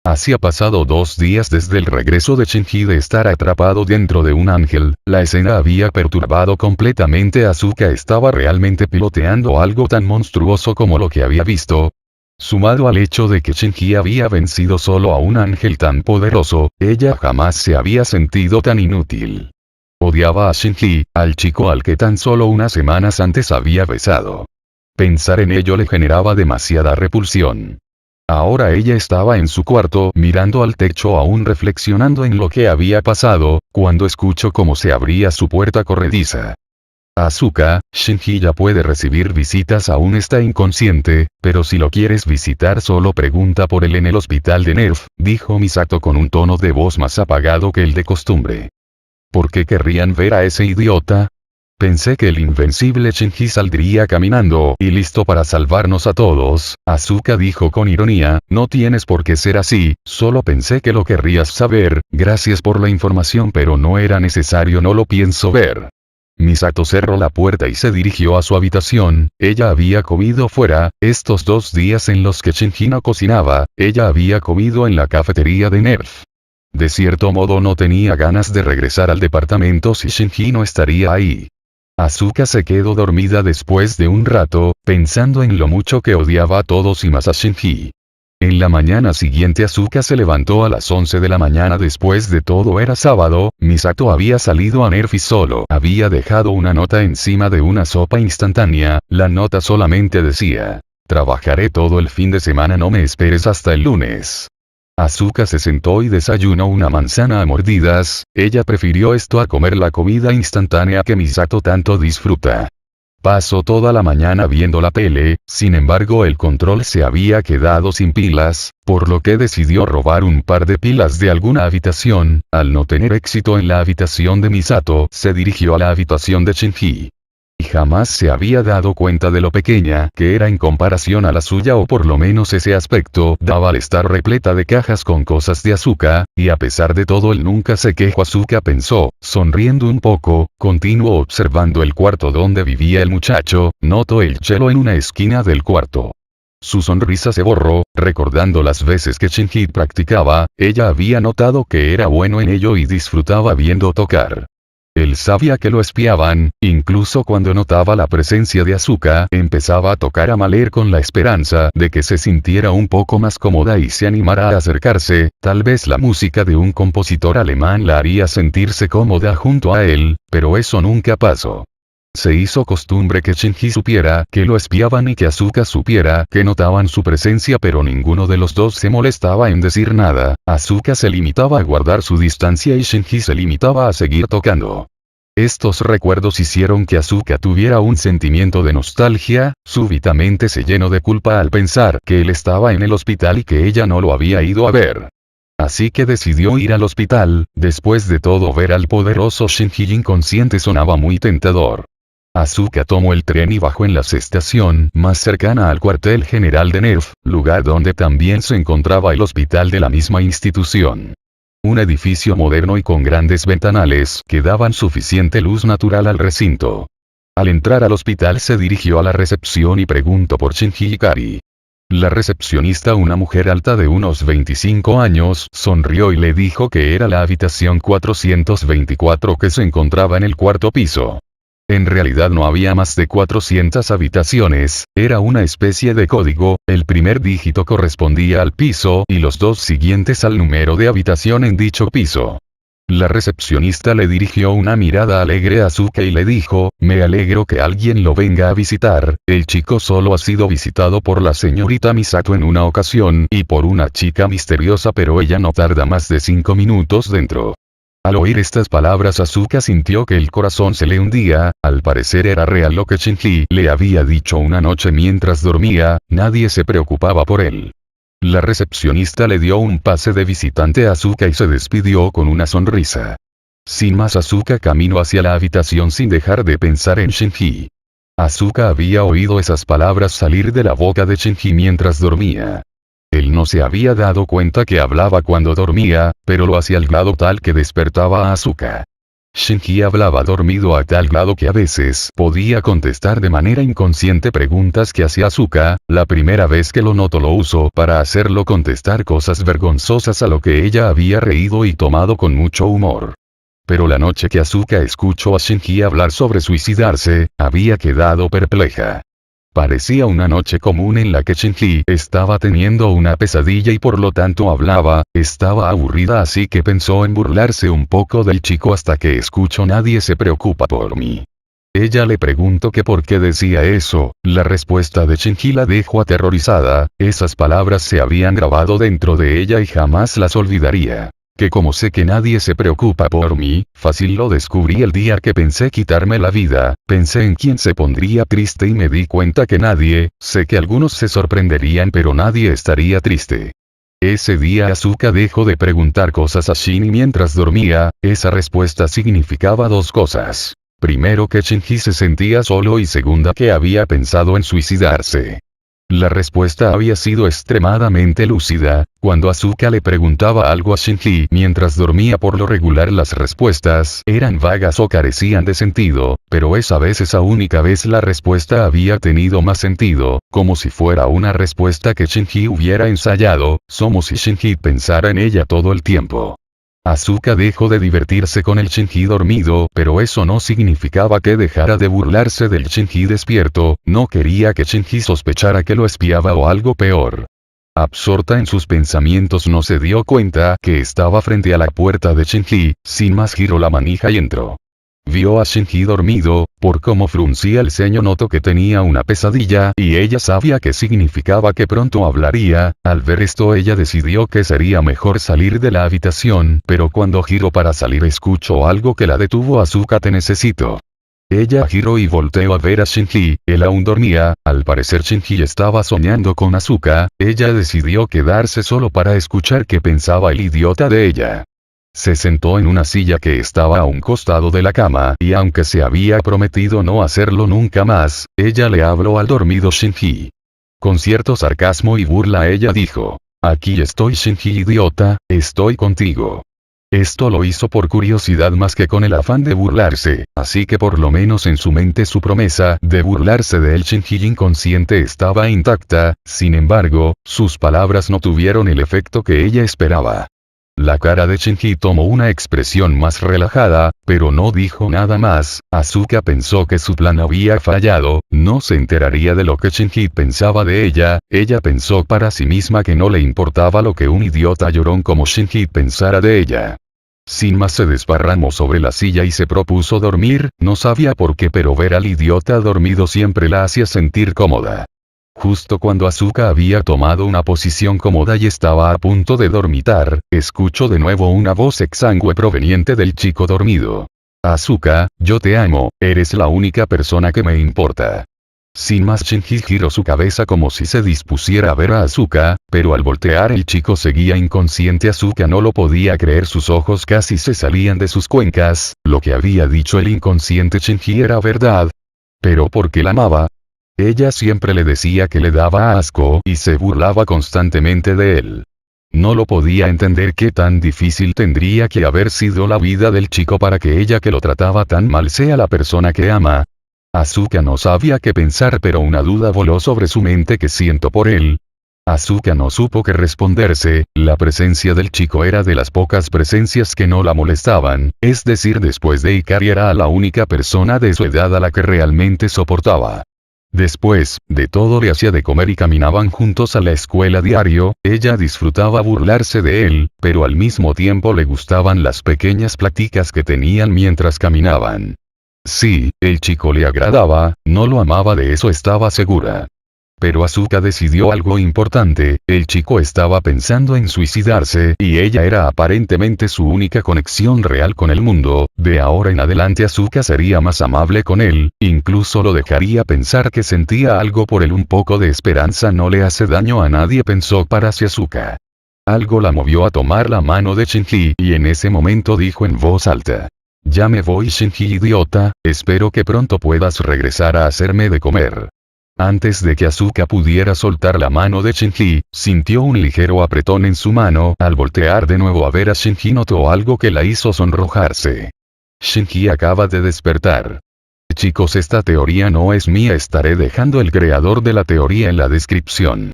Hacía pasado 2 días desde el regreso de Shinji de estar atrapado dentro de un ángel, la escena había perturbado completamente a Asuka. Estaba realmente piloteando algo tan monstruoso como lo que había visto. Sumado al hecho de que Shinji había vencido solo a un ángel tan poderoso, ella jamás se había sentido tan inútil. Odiaba a Shinji, al chico al que tan solo unas semanas antes había besado. Pensar en ello le generaba demasiada repulsión. Ahora ella estaba en su cuarto mirando al techo aún reflexionando en lo que había pasado, cuando escuchó cómo se abría su puerta corrediza. Asuka, Shinji ya puede recibir visitas, aún está inconsciente, pero si lo quieres visitar solo pregunta por él en el hospital de Nerf, dijo Misato con un tono de voz más apagado que el de costumbre. ¿Por qué querrían ver a ese idiota? Pensé que el invencible Shinji saldría caminando y listo para salvarnos a todos, Asuka dijo con ironía, no tienes por qué ser así, solo pensé que lo querrías saber, gracias por la información pero no era necesario, no lo pienso ver. Misato cerró la puerta y se dirigió a su habitación. Ella había comido fuera, estos 2 días en los que Shinji no cocinaba, ella había comido en la cafetería de Nerf. De cierto modo no tenía ganas de regresar al departamento si Shinji no estaría ahí. Asuka se quedó dormida después de un rato, pensando en lo mucho que odiaba a todos y más a Shinji. En la mañana siguiente Asuka se levantó a las 11 de la mañana. Después de todo era sábado, Misato había salido a Nerf y solo había dejado una nota encima de una sopa instantánea. La nota solamente decía: trabajaré todo el fin de semana, no me esperes hasta el lunes. Asuka se sentó y desayunó una manzana a mordidas. Ella prefirió esto a comer la comida instantánea que Misato tanto disfruta. Pasó toda la mañana viendo la tele, sin embargo el control se había quedado sin pilas, por lo que decidió robar un par de pilas de alguna habitación. Al no tener éxito en la habitación de Misato, se dirigió a la habitación de Shinji. Y jamás se había dado cuenta de lo pequeña que era en comparación a la suya, o por lo menos ese aspecto daba al estar repleta de cajas con cosas de Asuka, y a pesar de todo él nunca se quejó. Asuka pensó, sonriendo un poco, continuó observando el cuarto donde vivía el muchacho, notó el hielo en una esquina del cuarto. Su sonrisa se borró, recordando las veces que Shinji practicaba, ella había notado que era bueno en ello y disfrutaba viendo tocar. Él sabía que lo espiaban, incluso cuando notaba la presencia de Asuka, empezaba a tocar a Mahler con la esperanza de que se sintiera un poco más cómoda y se animara a acercarse. Tal vez la música de un compositor alemán la haría sentirse cómoda junto a él, pero eso nunca pasó. Se hizo costumbre que Shinji supiera que lo espiaban y que Asuka supiera que notaban su presencia, pero ninguno de los dos se molestaba en decir nada. Asuka se limitaba a guardar su distancia y Shinji se limitaba a seguir tocando. Estos recuerdos hicieron que Asuka tuviera un sentimiento de nostalgia. Súbitamente se llenó de culpa al pensar que él estaba en el hospital y que ella no lo había ido a ver. Así que decidió ir al hospital. Después de todo, ver al poderoso Shinji inconsciente sonaba muy tentador. Asuka tomó el tren y bajó en la estación más cercana al cuartel general de Nerf, lugar donde también se encontraba el hospital de la misma institución. Un edificio moderno y con grandes ventanales que daban suficiente luz natural al recinto. Al entrar al hospital se dirigió a la recepción y preguntó por Shinji Ikari. La recepcionista, una mujer alta de unos 25 años, sonrió y le dijo que era la habitación 424 que se encontraba en el 4º piso. En realidad no había más de 400 habitaciones, era una especie de código, el primer dígito correspondía al piso y los 2 siguientes al número de habitación en dicho piso. La recepcionista le dirigió una mirada alegre a Asuka y le dijo, me alegro que alguien lo venga a visitar. El chico solo ha sido visitado por la señorita Misato en una ocasión y por una chica misteriosa, pero ella no tarda más de 5 minutos dentro. Al oír estas palabras Asuka sintió que el corazón se le hundía. Al parecer era real lo que Shinji le había dicho una noche mientras dormía, nadie se preocupaba por él. La recepcionista le dio un pase de visitante a Asuka y se despidió con una sonrisa. Sin más, Asuka caminó hacia la habitación sin dejar de pensar en Shinji. Asuka había oído esas palabras salir de la boca de Shinji mientras dormía. Él no se había dado cuenta que hablaba cuando dormía, pero lo hacía al grado tal que despertaba a Asuka. Shinji hablaba dormido a tal grado que a veces podía contestar de manera inconsciente preguntas que hacía Asuka. La primera vez que lo notó lo usó para hacerlo contestar cosas vergonzosas a lo que ella había reído y tomado con mucho humor. Pero la noche que Asuka escuchó a Shinji hablar sobre suicidarse, había quedado perpleja. Parecía una noche común en la que Shinji estaba teniendo una pesadilla y por lo tanto hablaba. Estaba aburrida, así que pensó en burlarse un poco del chico hasta que escuchó "nadie se preocupa por mí". Ella le preguntó que por qué decía eso. La respuesta de Shinji la dejó aterrorizada. Esas palabras se habían grabado dentro de ella y jamás las olvidaría. Que como sé que nadie se preocupa por mí, fácil lo descubrí el día que pensé quitarme la vida. Pensé en quién se pondría triste y me di cuenta que nadie. Sé que algunos se sorprenderían pero nadie estaría triste. Ese día Asuka dejó de preguntar cosas a Shinji mientras dormía. Esa respuesta significaba dos cosas. Primero, que Shinji se sentía solo, y segunda, que había pensado en suicidarse. La respuesta había sido extremadamente lúcida. Cuando Asuka le preguntaba algo a Shinji mientras dormía, por lo regular las respuestas eran vagas o carecían de sentido, pero esa única vez la respuesta había tenido más sentido, como si fuera una respuesta que Shinji hubiera ensayado, como si Shinji pensara en ella todo el tiempo. Asuka dejó de divertirse con el Shinji dormido, pero eso no significaba que dejara de burlarse del Shinji despierto. No quería que Shinji sospechara que lo espiaba o algo peor. Absorta en sus pensamientos, no se dio cuenta que estaba frente a la puerta de Shinji. Sin más, giró la manija y entró. Vio a Shinji dormido. Por cómo fruncía el ceño notó que tenía una pesadilla, y ella sabía que significaba que pronto hablaría. Al ver esto, ella decidió que sería mejor salir de la habitación, pero cuando giró para salir escuchó algo que la detuvo. Asuka, te necesito. Ella giró y volteó a ver a Shinji. Él aún dormía. Al parecer Shinji estaba soñando con Asuka. Ella decidió quedarse solo para escuchar qué pensaba el idiota de ella. Se sentó en una silla que estaba a un costado de la cama, y aunque se había prometido no hacerlo nunca más, ella le habló al dormido Shinji. Con cierto sarcasmo y burla ella dijo: aquí estoy, Shinji idiota, estoy contigo. Esto lo hizo por curiosidad más que con el afán de burlarse, así que por lo menos en su mente su promesa de burlarse del Shinji inconsciente estaba intacta. Sin embargo, sus palabras no tuvieron el efecto que ella esperaba. La cara de Shinji tomó una expresión más relajada, pero no dijo nada más. Asuka pensó que su plan había fallado, no se enteraría de lo que Shinji pensaba de ella. Ella pensó para sí misma que no le importaba lo que un idiota llorón como Shinji pensara de ella. Sin más, se desparramó sobre la silla y se propuso dormir. No sabía por qué, pero ver al idiota dormido siempre la hacía sentir cómoda. Justo cuando Asuka había tomado una posición cómoda y estaba a punto de dormitar, escuchó de nuevo una voz exangüe proveniente del chico dormido. Asuka, yo te amo, eres la única persona que me importa. Sin más, Shinji giró su cabeza como si se dispusiera a ver a Asuka, pero al voltear el chico seguía inconsciente. Asuka no lo podía creer, sus ojos casi se salían de sus cuencas. Lo que había dicho el inconsciente Shinji era verdad. Pero ¿por qué la amaba? Ella siempre le decía que le daba asco y se burlaba constantemente de él. No lo podía entender. Qué tan difícil tendría que haber sido la vida del chico para que ella, que lo trataba tan mal, sea la persona que ama. Asuka no sabía qué pensar, pero una duda voló sobre su mente: ¿qué siento por él? Asuka no supo qué responderse. La presencia del chico era de las pocas presencias que no la molestaban, es decir, después de Ikari era la única persona de su edad a la que realmente soportaba. Después de todo, le hacía de comer y caminaban juntos a la escuela diario. Ella disfrutaba burlarse de él, pero al mismo tiempo le gustaban las pequeñas pláticas que tenían mientras caminaban. Sí, el chico le agradaba, no lo amaba, de eso estaba segura. Pero Asuka decidió algo importante: el chico estaba pensando en suicidarse, y ella era aparentemente su única conexión real con el mundo. De ahora en adelante Asuka sería más amable con él, incluso lo dejaría pensar que sentía algo por él. Un poco de esperanza no le hace daño a nadie, pensó para sí Asuka. Algo la movió a tomar la mano de Shinji, y en ese momento dijo en voz alta: ya me voy, Shinji idiota, espero que pronto puedas regresar a hacerme de comer. Antes de que Asuka pudiera soltar la mano de Shinji, sintió un ligero apretón en su mano. Al voltear de nuevo a ver a Shinji, notó algo que la hizo sonrojarse. Shinji acaba de despertar. Chicos, esta teoría no es mía, estaré dejando el creador de la teoría en la descripción.